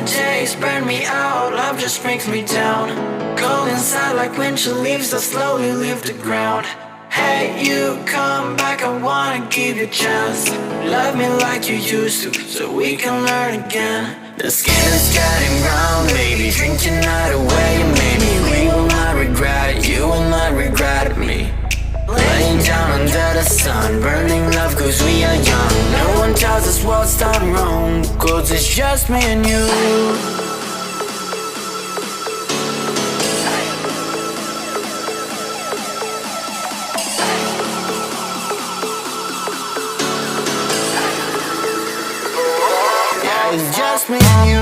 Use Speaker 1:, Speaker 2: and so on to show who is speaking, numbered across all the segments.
Speaker 1: summer days burn me out, love just brings me down. Cold inside like winter leaves that slowly leave the ground. Hey, you come back, I wanna give you a chance. Love me like you used to, so we can learn again. The skin is getting round, baby, drink your night away. Maybe we will not regret it, you will not regret me. Laying down under the sun, burning love cause we are young. No one tells us what's done wrong, cause it's just me and you. It's just me and you.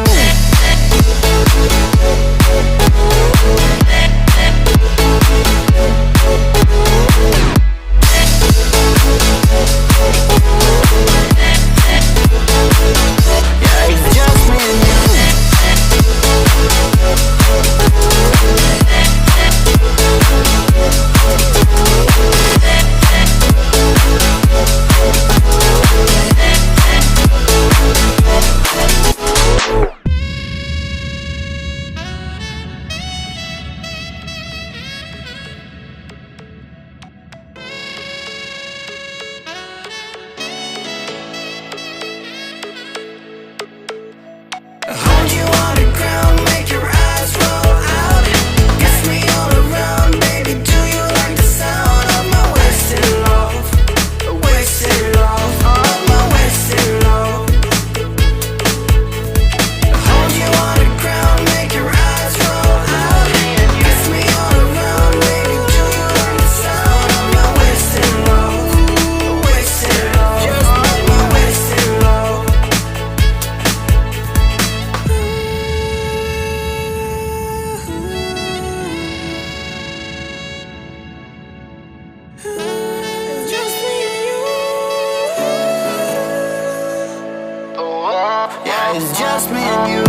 Speaker 1: Yeah, it's just me and you. Hold you on the ground, make your eyes roll out. Kiss me all around, baby, do you like the sound of my wasted love? Wasted love, of my wasted love. Hold you on the ground, make your eyes roll out. Kiss me all around, baby, do you like the sound of my wasted love? Wasted love, just like my wasted love. It's just me and you. Yeah, it's just me and you.